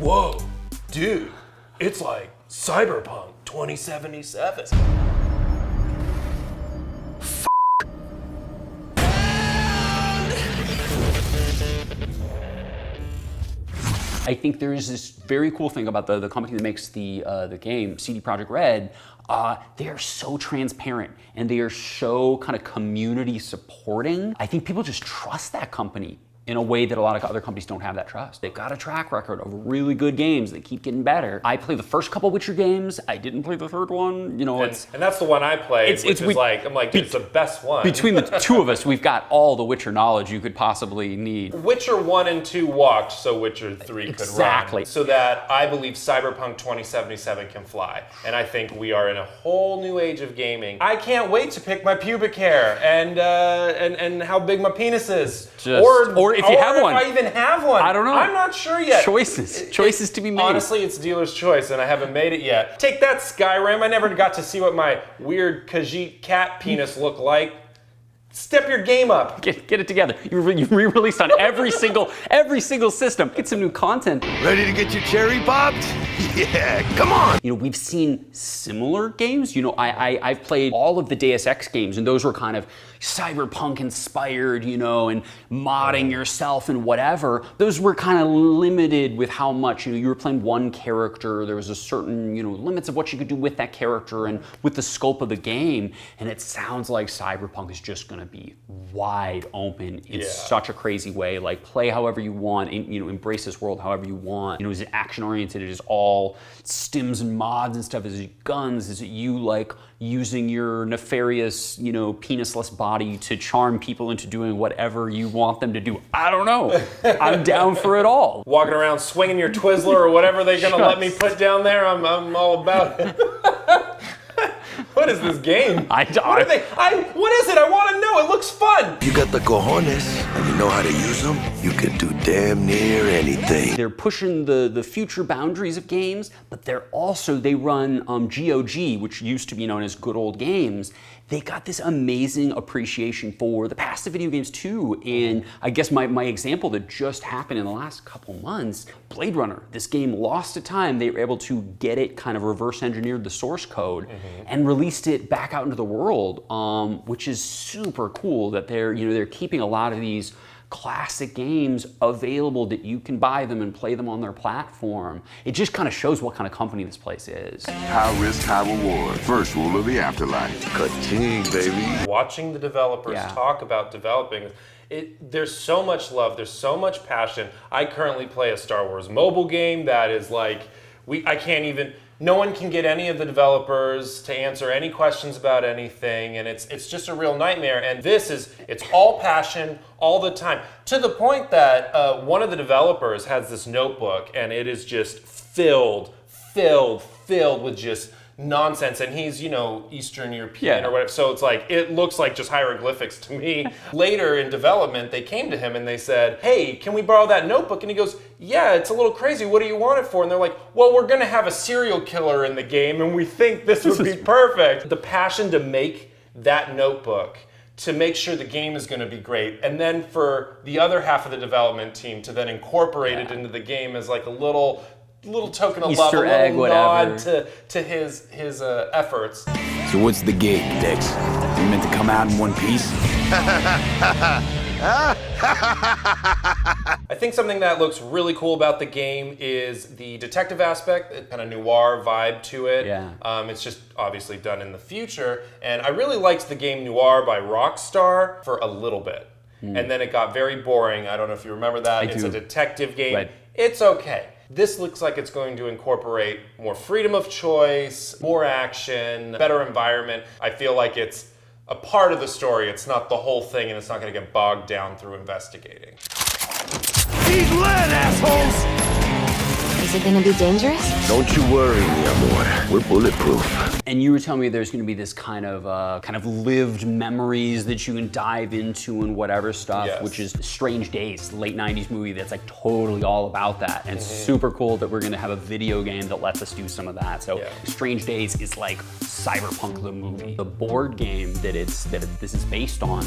whoa, dude, it's like Cyberpunk 2077. I think there is this very cool thing about the company that makes the game, CD Projekt Red. They are so transparent and they are so kind of community supporting. I think people just trust that company in a way that a lot of other companies don't have that trust. They've got a track record of really good games that keep getting better. I played the first couple Witcher games. I didn't play the third one. You know, and that's the one I played, which is like, I'm like, dude, it's the best one. Between the two of us, we've got all the Witcher knowledge you could possibly need. Witcher 1 and 2 walked so Witcher 3 could run. So that I believe Cyberpunk 2077 can fly. And I think we are in a whole new age of gaming. I can't wait to pick my pubic hair and how big my penis is. Or if you have one. If I even have one. I don't know. I'm not sure yet. Choices to be made. Honestly, it's dealer's choice, and I haven't made it yet. Take that, Skyrim. I never got to see what my weird Khajiit cat penis looked like. Step your game up. Get it together. You re-released on every single system. Get some new content. Ready to get your cherry popped? Yeah, come on. You know, we've seen similar games. You know, I've played all of the Deus Ex games, and those were kind of cyberpunk inspired, you know, and modding yourself and whatever. Those were kind of limited with how much, you know, you were playing one character. There was a certain, you know, limits of what you could do with that character and with the scope of the game. And it sounds like Cyberpunk is just going to be wide open in such a crazy way. Like, play however you want, you know, embrace this world however you want. You know, is it action oriented? It is all stims and mods and stuff? Is it guns? Is it you like using your nefarious, you know, penisless body to charm people into doing whatever you want them to do? I don't know. I'm down for it all. Walking around swinging your Twizzler or whatever they're gonna let me put down there, I'm all about it. What is this game? What is it? I want to know. It looks fun. You got the cojones and you know how to use them, you can do damn near anything. They're pushing the future boundaries of games, but they run GOG, which used to be known as Good Old Games. They got this amazing appreciation for the past of video games too. And I guess my example that just happened in the last couple months, Blade Runner. This game lost to time. They were able to get it kind of reverse engineered the source code and released it back out into the world, which is super cool that they're keeping a lot of these classic games available that you can buy them and play them on their platform. It just kind of shows what kind of company this place is. High risk, high reward. First rule of the afterlife. Ka-ching, baby. Watching the developers talk about developing, there's so much love, there's so much passion. I currently play a Star Wars mobile game that is like, no one can get any of the developers to answer any questions about anything, and it's just a real nightmare. And it's all passion all the time, to the point that one of the developers has this notebook, and it is just filled with just nonsense, and he's, you know, Eastern European or whatever, so it's like, it looks like just hieroglyphics to me. Later in development, they came to him and they said, hey, can we borrow that notebook? And he goes, yeah, it's a little crazy, what do you want it for? And they're like, well, we're gonna have a serial killer in the game and we think this would be perfect. The passion to make that notebook, to make sure the game is gonna be great, and then for the other half of the development team to then incorporate it into the game as like a little token of love, a little nod to his efforts. So what's the gig, Dex? You meant to come out in one piece? I think something that looks really cool about the game is the detective aspect, kind of noir vibe to it. It's just obviously done in the future, and I really liked the game Noir by Rockstar for a little bit. And then it got very boring. I don't know if you remember that. It's a detective game. Right. It's okay. This looks like it's going to incorporate more freedom of choice, more action, better environment. I feel like it's a part of the story. It's not the whole thing, and it's not going to get bogged down through investigating. He's lead, assholes! Is it gonna be dangerous? Don't you worry, mi amor. We're bulletproof. And you were telling me there's going to be this kind of lived memories that you can dive into and whatever stuff, which is Strange Days, late 90s movie that's like totally all about that. And it's super cool that we're going to have a video game that lets us do some of that. So Strange Days is like Cyberpunk the movie. The board game that this is based on,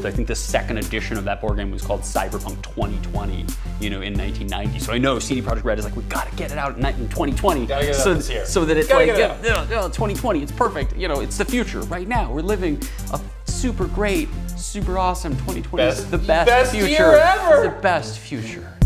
I think the second edition of that board game was called Cyberpunk 2020, you know, in 1990. So I know CD Projekt Red is like, we got gotta get it out in 2020. Gotta get it so, out this year. so that it's Gotta like, get it out. 2020, it's perfect. You know, it's the future. Right now, we're living a super great, super awesome 2020. It's the best best future. year ever. The best future.